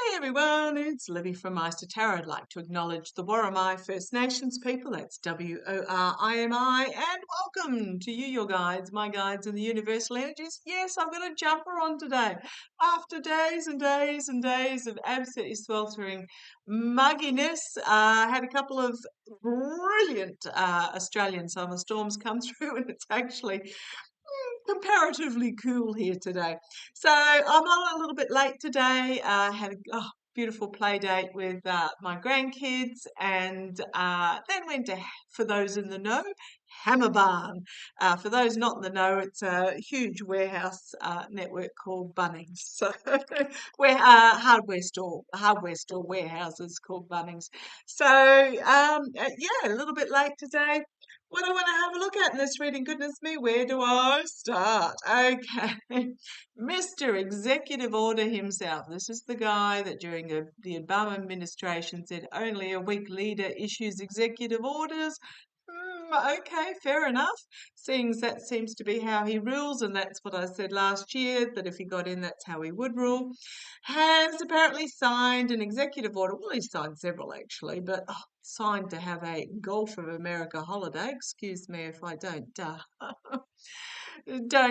Hey everyone, it's Libby from maighstirtarot. I'd like to acknowledge the Worimi First Nations people, that's Worimi, and welcome to you, your guides, my guides in the universal energies. Yes, I've got a jumper on today. After days and days and days of absolutely sweltering mugginess, I had a couple of brilliant Australian summer storms come through, and it's actually comparatively cool here today. So I'm on a little bit late today. Had a beautiful play date with my grandkids, and then went to, for those in the know, Hammer Barn. For those not in the know, it's a huge warehouse network called Bunnings. So where hardware store warehouses called Bunnings. So yeah, a little bit late today. What I want to have a look at in this reading, goodness me, where do I start? Okay, Mr. Executive Order himself. This is the guy that during the Obama administration said only a weak leader issues executive orders. Okay, fair enough. Seeing as that seems to be how he rules, and that's what I said last year, that if he got in, that's how he would rule. Has apparently signed an executive order. Well, he's signed several actually, but signed to have a Gulf of America holiday. Excuse me if I don't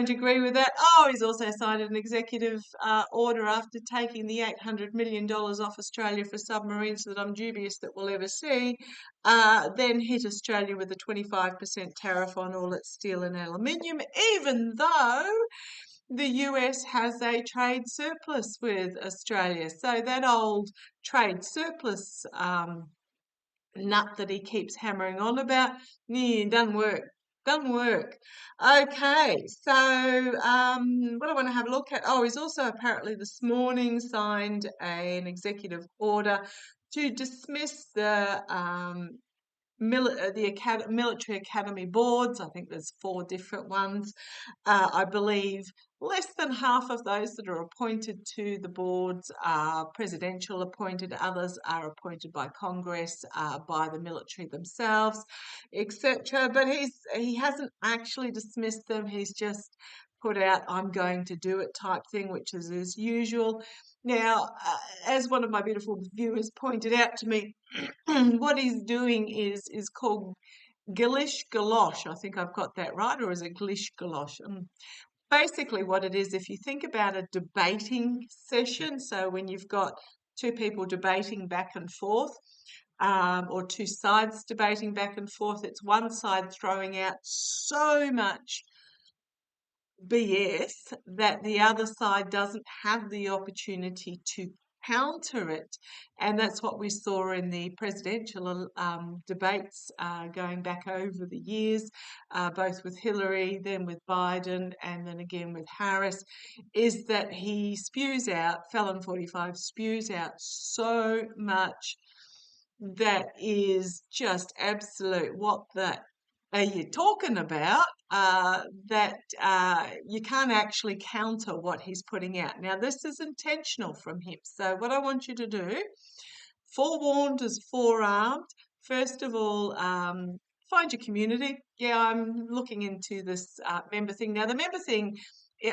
agree with that. Oh, he's also signed an executive order after taking the $800 million off Australia for submarines that I'm dubious that we'll ever see, then hit Australia with a 25% tariff on all its steel and aluminium, even though the US has a trade surplus with Australia. So that old trade surplus nut that he keeps hammering on about, doesn't work. Doesn't work. Okay, so what I want to have a look at. Oh, he's also apparently this morning signed an executive order to dismiss the military academy boards. I think there's 4 different ones. I believe less than half of those that are appointed to the boards are presidential appointed, others are appointed by Congress, by the military themselves, etc. But he hasn't actually dismissed them. He's just put out "I'm going to do it" type thing, which is as usual. Now, as one of my beautiful viewers pointed out to me, what he's doing is called Gilish Galosh. I think I've got that right, or is it Glish Galosh? Basically, what it is, if you think about a debating session, so when you've got 2 people debating back and forth, or 2 sides debating back and forth, it's one side throwing out so much BS that the other side doesn't have the opportunity to counter it. And that's what we saw in the presidential debates going back over the years, both with Hillary, then with Biden, and then again with Harris, is that he spews out, Felon 45 spews out so much that is just absolute. What the are you talking about? That you can't actually counter what he's putting out. Now, this is intentional from him. So what I want you to do, forewarned is forearmed. First of all, find your community. Yeah, I'm looking into this member thing. Now, the member thing,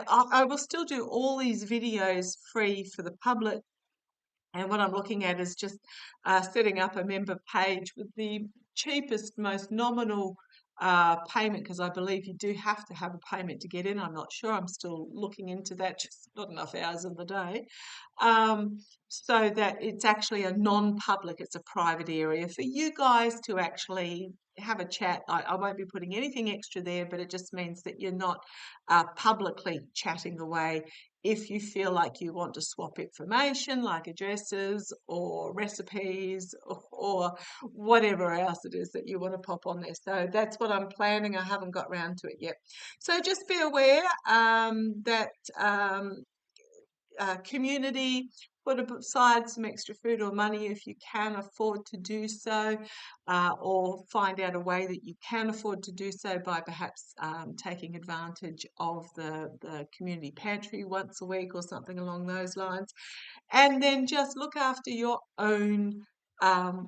I will still do all these videos free for the public. And what I'm looking at is just setting up a member page with the cheapest, most nominal payment, because I believe you do have to have a payment to get in. I'm not sure. I'm still looking into that, just not enough hours in the day. So that it's actually a non-public, it's a private area for you guys to actually have a chat. I won't be putting anything extra there, but it just means that you're not publicly chatting away. If you feel like you want to swap information like addresses or recipes or whatever else it is that you want to pop on there. So that's what I'm planning. I haven't got round to it yet. So just be aware that community, put aside some extra food or money if you can afford to do so, or find out a way that you can afford to do so by perhaps taking advantage of the community pantry once a week or something along those lines. And then just look after your own,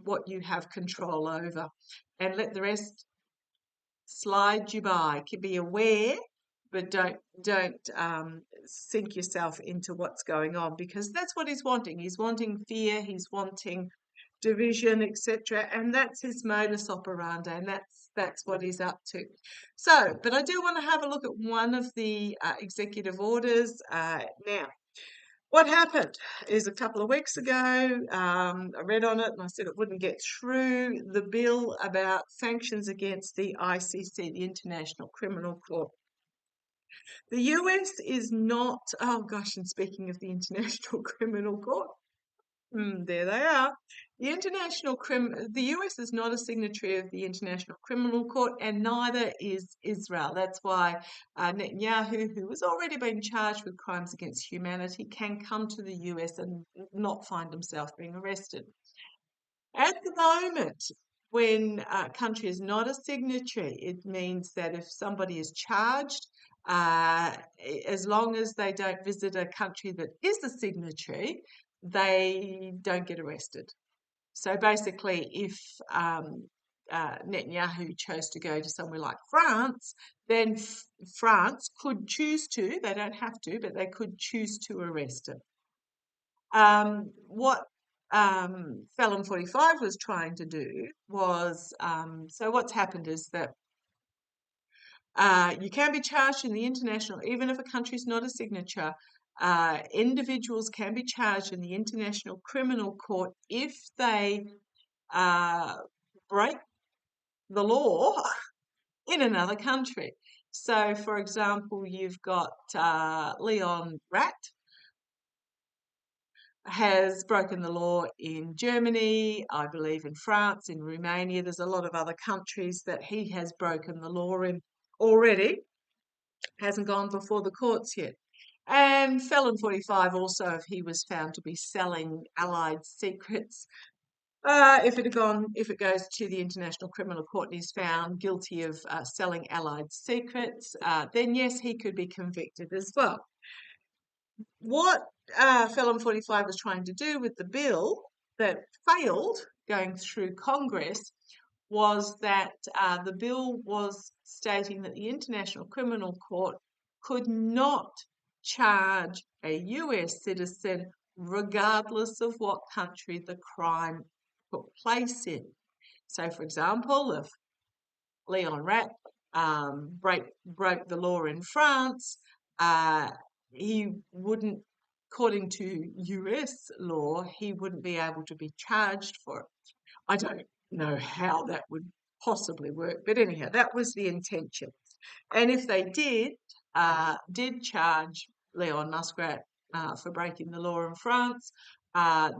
what you have control over, and let the rest slide you by. Be aware, but don't sink yourself into what's going on, because that's what he's wanting. He's wanting fear, he's wanting division, etc., and that's his modus operandi, and that's what he's up to. So, but I do want to have a look at one of the executive orders now. What happened is a couple of weeks ago, I read on it and I said it wouldn't get through, the bill about sanctions against the ICC, the International Criminal Court. The US is not, oh gosh, and speaking of the International Criminal Court, there they are. The US is not a signatory of the International Criminal Court, and neither is Israel. That's why Netanyahu, who has already been charged with crimes against humanity, can come to the US and not find himself being arrested. At the moment, when a country is not a signatory, it means that if somebody is charged, as long as they don't visit a country that is a signatory, they don't get arrested. So basically, if Netanyahu chose to go to somewhere like France, then France could choose to, they don't have to, but they could choose to arrest him. What Felon 45 was trying to do was, so what's happened is that you can be charged in the international, even if a country is not a signature, individuals can be charged in the International Criminal Court if they break the law in another country. So, for example, you've got Leon Rat has broken the law in Germany, I believe in France, in Romania. There's a lot of other countries that he has broken the law in already. Hasn't gone before the courts yet. And Felon 45 also, if he was found to be selling Allied secrets, if it goes to the International Criminal Court and he's found guilty of selling Allied secrets, then yes, he could be convicted as well. What Felon 45 was trying to do with the bill that failed going through Congress was that the bill was stating that the International Criminal Court could not charge a US citizen regardless of what country the crime took place in. So, for example, if Leon Rat broke the law in France, he wouldn't, according to US law, he wouldn't be able to be charged for it. I don't know how that would possibly work, but anyhow, that was the intention. And if they did charge Leon Muskrat for breaking the law in France,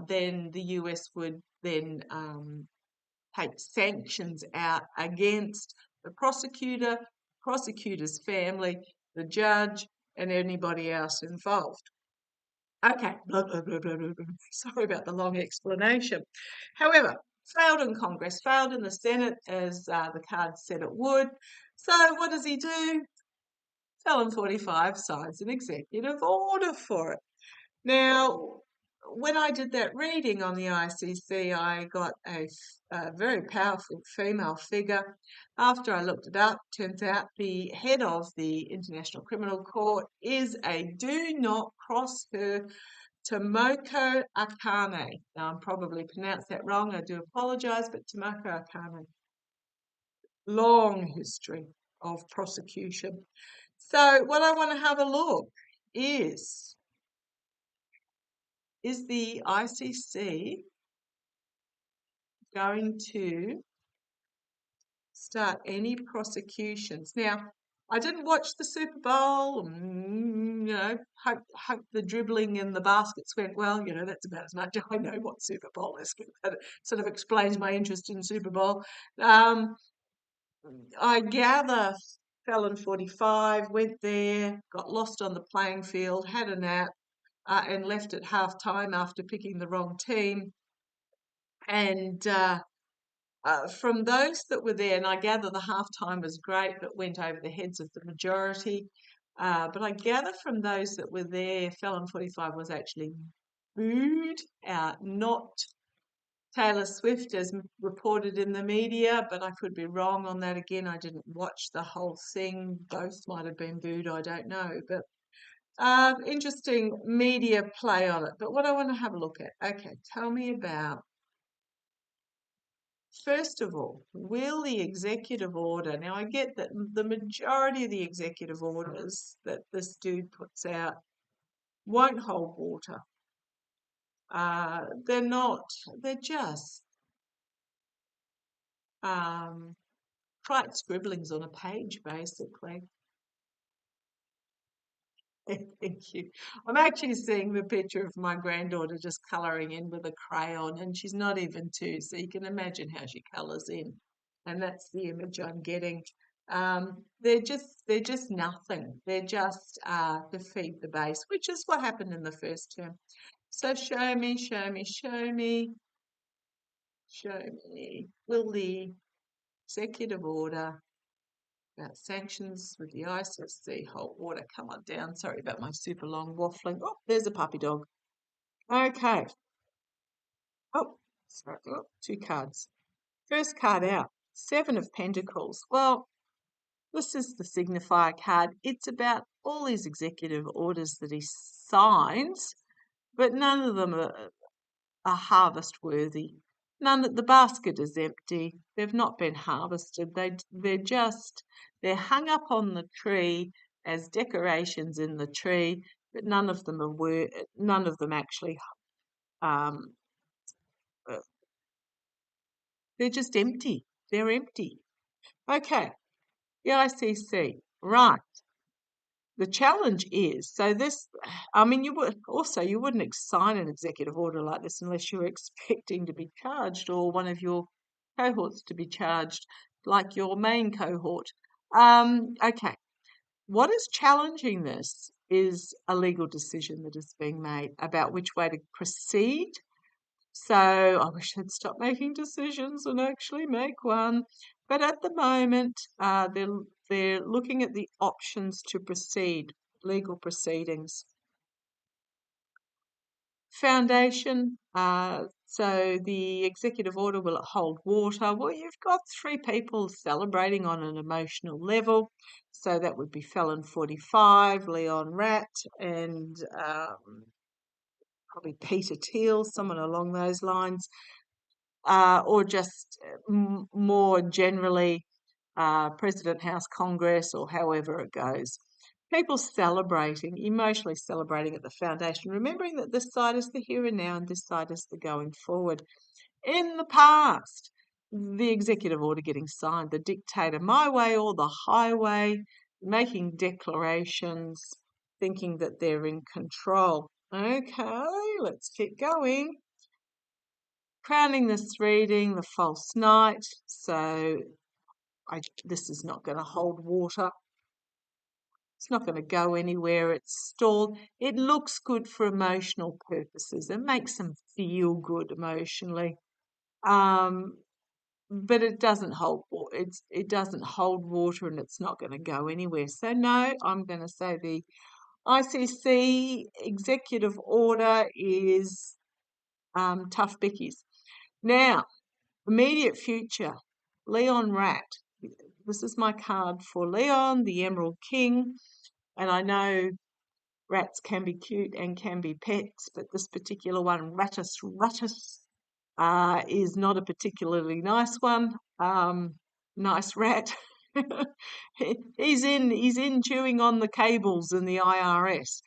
then the US would then take sanctions out against the prosecutor, prosecutor's family, the judge, and anybody else involved. Okay, blah, blah, blah, blah, blah. Sorry about the long explanation. However, failed in Congress, failed in the Senate, as the card said it would. So what does he do? Felon 45 signs an executive order for it. Now, when I did that reading on the ICC, I got a very powerful female figure. After I looked it up, turns out the head of the International Criminal Court is a do not cross her Tomoko Akane. Now, I'm probably pronounced that wrong. I do apologise, but Tomoko Akane. Long history of prosecution. So what I want to have a look is the ICC going to start any prosecutions? Now, I didn't watch the Super Bowl, hope the dribbling and the baskets went well. That's about as much I know what Super Bowl is. That sort of explains my interest in Super Bowl. I gather Felon 45 went there, got lost on the playing field, had a nap, and left at half time after picking the wrong team. And from those that were there, and I gather the halftime was great, but went over the heads of the majority. But I gather from those that were there, Felon 45 was actually booed, not Taylor Swift as reported in the media, but I could be wrong on that again. I didn't watch the whole thing. Both might have been booed, I don't know. But Interesting media play on it. But what I want to have a look at, okay, tell me about, first of all, will the executive order, now I get that the majority of the executive orders that this dude puts out won't hold water. They're not, they're just trite scribblings on a page, basically. Thank you. I'm actually seeing the picture of my granddaughter just colouring in with a crayon, and she's not even 2, so you can imagine how she colours in. And that's the image I'm getting. They're just nothing. They're just to feed the base, which is what happened in the first term. So show me, show me, show me, show me. Will the executive order about sanctions with the ICC hold water? Come on down. Sorry about my super long waffling. Oh, there's a puppy dog. Okay. Oh, sorry. Oh, 2 cards. First card out. 7 of Pentacles. Well, this is the signifier card. It's about all these executive orders that he signs, but none of them are harvest worthy. The basket is empty. They've not been harvested. They're hung up on the tree as decorations in the tree, but none of them actually. Um, uh, they're just empty. They're empty. Okay, the ICC, right. The challenge is, so this, I mean, you wouldn't sign an executive order like this unless you were expecting to be charged or one of your cohorts to be charged, like your main cohort. Okay. What is challenging this is a legal decision that is being made about which way to proceed. So I wish I'd stop making decisions and actually make one. But at the moment, they're looking at the options to proceed, legal proceedings. Foundation, so the executive order, will it hold water? Well, you've got 3 people celebrating on an emotional level. So that would be Felon 45, Leon Rat, and probably Peter Thiel, someone along those lines. Or just more generally, President House Congress, or however it goes. People celebrating, emotionally celebrating at the foundation, remembering that this side is the here and now and this side is the going forward. In the past, the executive order getting signed, the dictator, my way or the highway, making declarations, thinking that they're in control. Okay, let's keep going. Crowning this reading, the false knight. So this is not going to hold water. It's not going to go anywhere. It's stalled. It looks good for emotional purposes. It makes them feel good emotionally. But it doesn't hold water. It doesn't hold water, and it's not going to go anywhere. So no, I'm going to say the ICC executive order is tough bickies. Now, immediate future, Leon Rat. This is my card for Leon, the Emerald King. And I know rats can be cute and can be pets, but this particular one, Rattus Ruttus, is not a particularly nice one. Nice rat. He's in chewing on the cables in the IRS.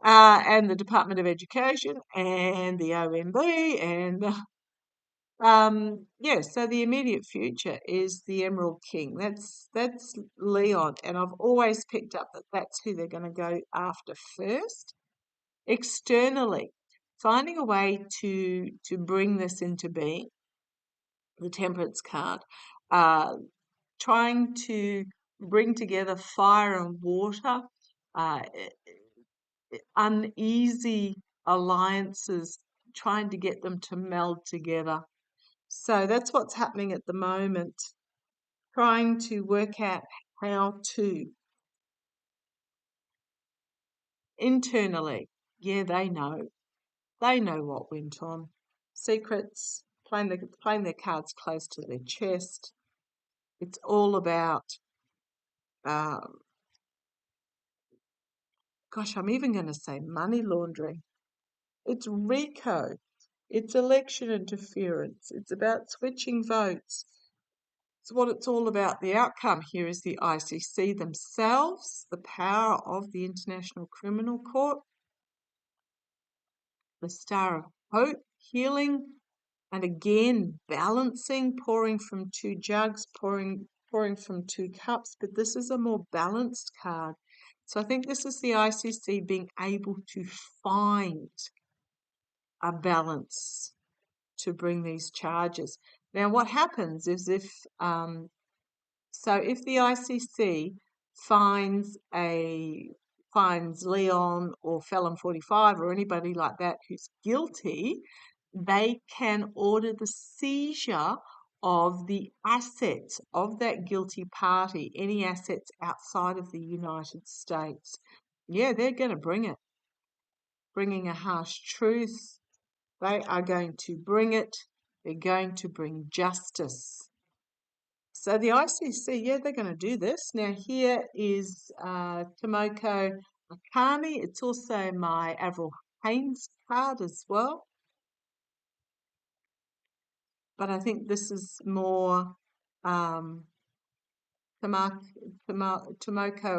And the Department of Education and the OMB and so the immediate future is the Emerald King. That's Leon, and I've always picked up that that's who they're going to go after first. Externally, finding a way to bring this into being, the Temperance card, trying to bring together fire and water, uneasy alliances, trying to get them to meld together. So that's what's happening at the moment, trying to work out how to. Internally, yeah, they know. They know what went on. Secrets, playing their cards close to their chest. It's all about gosh, I'm even going to say money laundering. It's RICO. It's election interference. It's about switching votes. It's what it's all about. The outcome here is the ICC themselves, the power of the International Criminal Court, the Star of Hope, healing, and again, balancing, pouring from two jugs, pouring from two cups, but this is a more balanced card. So I think this is the ICC being able to find a balance to bring these charges. Now, what happens is if the ICC finds Leon or Felon 45 or anybody like that who's guilty, they can order the seizure of the assets of that guilty party, any assets outside of the United States. Yeah, they're going to bring it, bringing a harsh truth. They are going to bring it. They're going to bring justice. So the ICC, yeah, they're going to do this. Now here is Tomoko Akani. It's also my Avril Haines card as well. But I think this is more Tomoko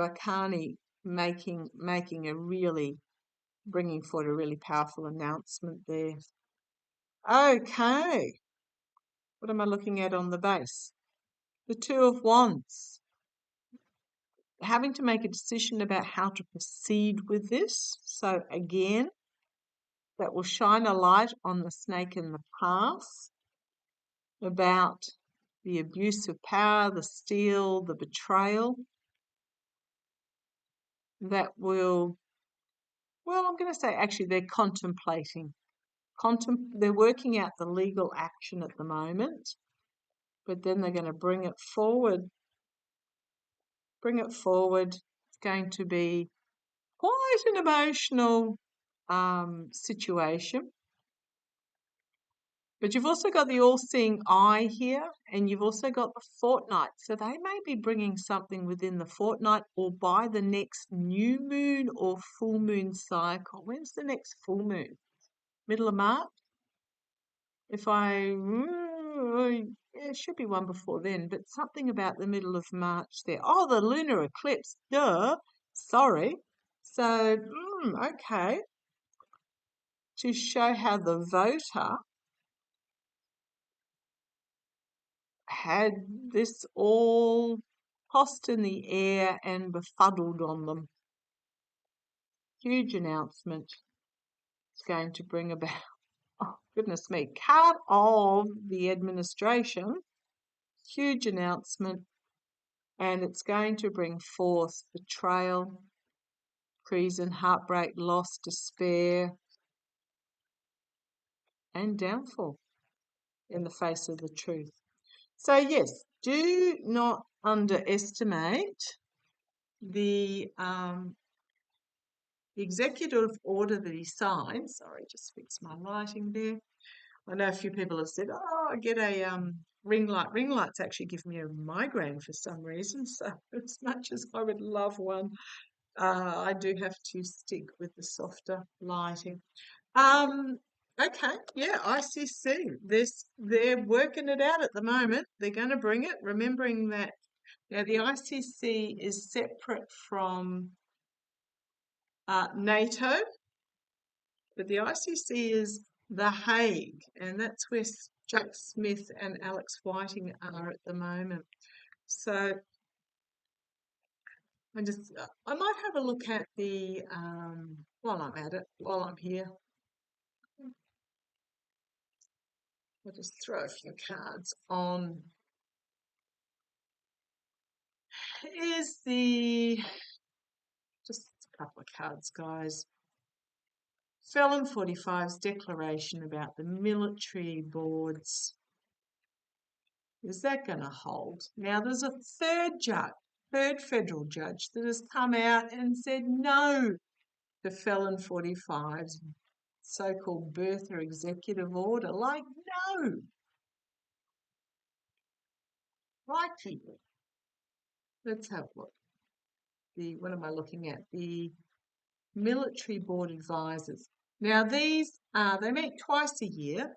Akani making a really, bringing forward a really powerful announcement there. Okay. What am I looking at on the base? The Two of Wands. Having to make a decision about how to proceed with this. So again, that will shine a light on the snake in the past about the abuse of power, the steal, the betrayal. That will, well, I'm going to say actually they're contemplating. They're working out the legal action at the moment, but then they're going to bring it forward. It's going to be quite an emotional situation. But you've also got the all-seeing eye here, and you've also got the fortnight. So they may be bringing something within the fortnight or by the next new moon or full moon cycle. When's the next full moon? Middle of March? It should be one before then, but something about the middle of March there. Oh, the lunar eclipse, duh. Sorry. So, okay. To show how the voter had this all tossed in the air and befuddled on them. Huge announcement. It's going to bring about, oh goodness me, card of the administration. Huge announcement. And it's going to bring forth betrayal, treason, heartbreak, loss, despair, and downfall in the face of the truth. So yes, do not underestimate the executive order that he signed. Sorry, just fix my lighting there. I know a few people have said, oh, I get a ring light. Ring lights actually give me a migraine for some reason. So as much as I would love one, I do have to stick with the softer lighting. Okay, yeah, ICC. They're working it out at the moment. They're going to bring it, remembering that now the ICC is separate from NATO, but the ICC is The Hague, and that's where Jack Smith and Alex Whiting are at the moment. So I might have a look at the, while I'm at it, while I'm here. I'll just throw a few cards on. Here's just a couple of cards, guys. Felon 45's declaration about the military boards. Is that going to hold? Now, there's a third federal judge that has come out and said no to Felon 45's so-called Bertha executive order. Like, no. Righty. Let's have a look. What am I looking at? The Military Board Advisors. Now these they meet twice a year.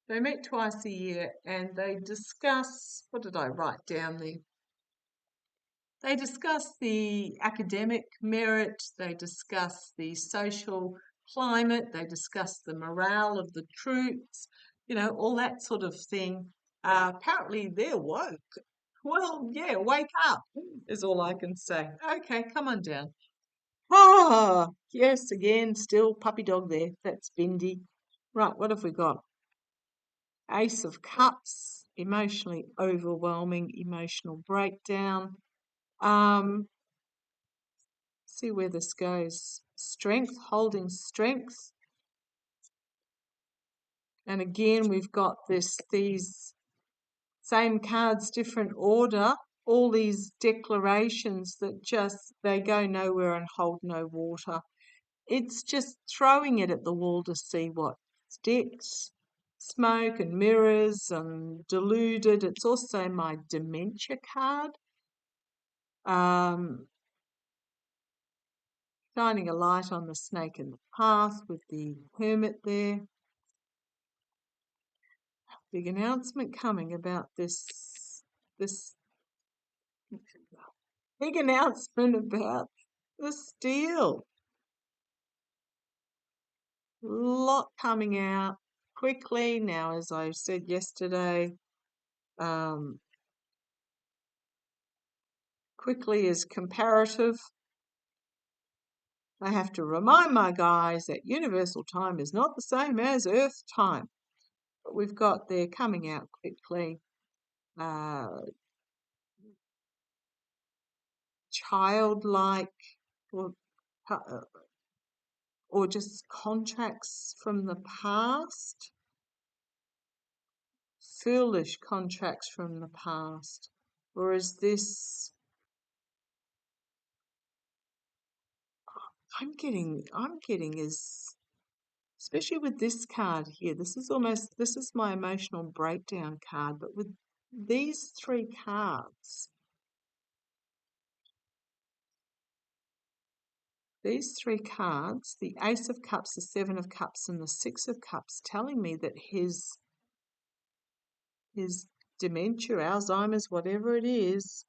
They meet twice a year and they discuss, what did I write down there? They discuss the academic merit, they discuss the social climate, they discuss the morale of the troops, all that sort of thing. Apparently they're woke. Well, yeah, wake up is all I can say. Okay, come on down. Ah, yes, again, still puppy dog there. That's Bindi. Right, what have we got? Ace of Cups, emotionally overwhelming, emotional breakdown. See where this goes. Strength, holding strength. And again, we've got these same cards, different order, all these declarations that they go nowhere and hold no water. It's just throwing it at the wall to see what sticks. Smoke and mirrors and deluded. It's also my dementia card. Shining a light on the snake in the path with the hermit there. Big announcement coming about this big announcement about the steel. A lot coming out quickly now, as I said yesterday. Quickly is comparative. I have to remind my guys that universal time is not the same as Earth time. But we've got there coming out quickly. Childlike or just contracts from the past. Foolish contracts from the past. Or is this... I'm getting is, especially with this card here, this is my emotional breakdown card, but with these three cards, the Ace of Cups, the Seven of Cups, and the Six of Cups, telling me that his dementia, Alzheimer's, whatever it is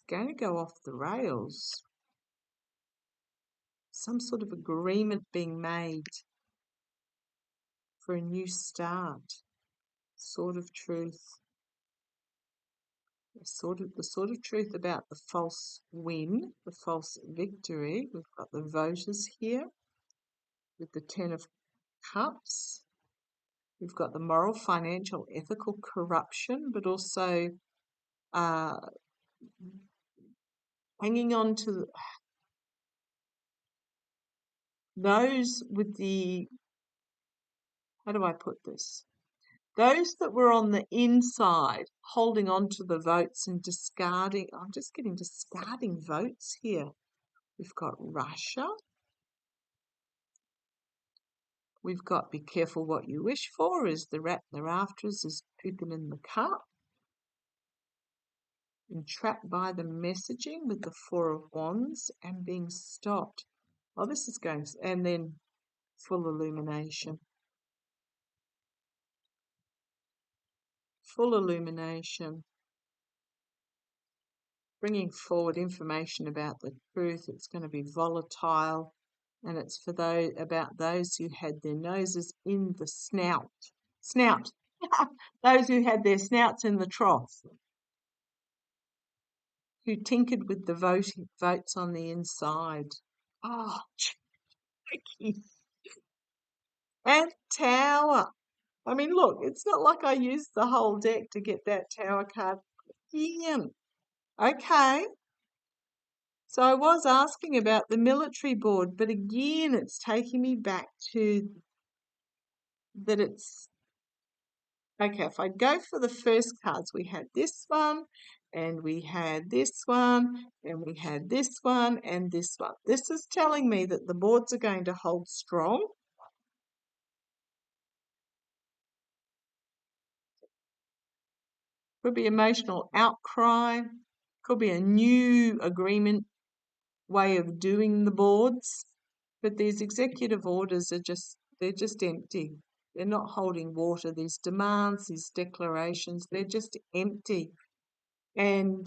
going to go off the rails. Some sort of agreement being made for a new start. Sword of Truth. The sort of truth about the false win, the false victory. We've got the voters here with the Ten of Cups. We've got the moral, financial, ethical corruption, but also hanging on to those with the, how do I put this? Those that were on the inside, holding on to the votes and discarding, I'm just getting discarding votes here. We've got Russia. We've got be careful what you wish for, is the rat in the rafters, is pooping in the cup. Entrapped by the messaging with the Four of Wands and being stopped. Oh, this is going, and then full illumination. Full illumination. Bringing forward information about the truth. It's going to be volatile, and it's for those who had their noses in the snout. Those who had their snouts in the trough, who tinkered with the votes on the inside. Oh, tricky. And Tower. I mean, look, it's not like I used the whole deck to get that Tower card. Ian. Okay. So I was asking about the military board, but again, it's taking me back to that it's, okay, if I go for the first cards, we had this one, and we had this one, and we had this one, and this one. This is telling me that the boards are going to hold strong. Could be emotional outcry. Could be a new agreement way of doing the boards, but these executive orders they're just empty. They're not holding water. These demands, these declarations, they're just empty. And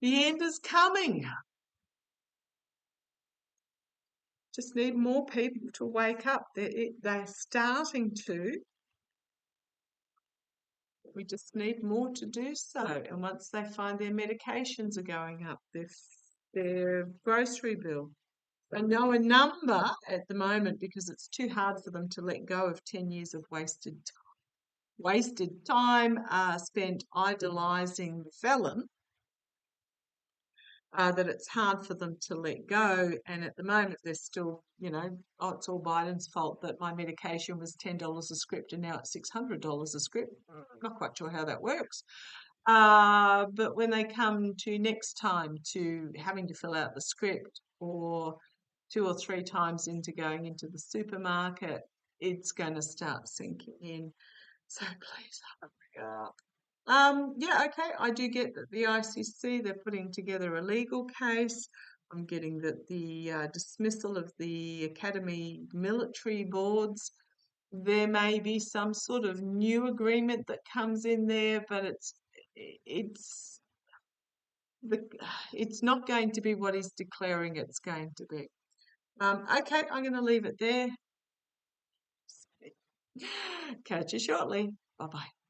the end is coming. Just need more people to wake up. They're starting to. We just need more to do so. And once they find their medications are going up, their grocery bill. I know a number at the moment because it's too hard for them to let go of 10 years of wasted time spent idolising the felon, that it's hard for them to let go. And at the moment, they're still, oh, it's all Biden's fault that my medication was $10 a script and now it's $600 a script. I'm not quite sure how that works. But when they come to next time to having to fill out the script, or 2 or 3 times into going into the supermarket, it's going to start sinking in. So please hurry up. Yeah, okay, I do get that the ICC, they're putting together a legal case. I'm getting that the dismissal of the academy military boards, there may be some sort of new agreement that comes in there, but it's not going to be what he's declaring it's going to be. Okay, I'm going to leave it there. Catch you shortly. Bye-bye.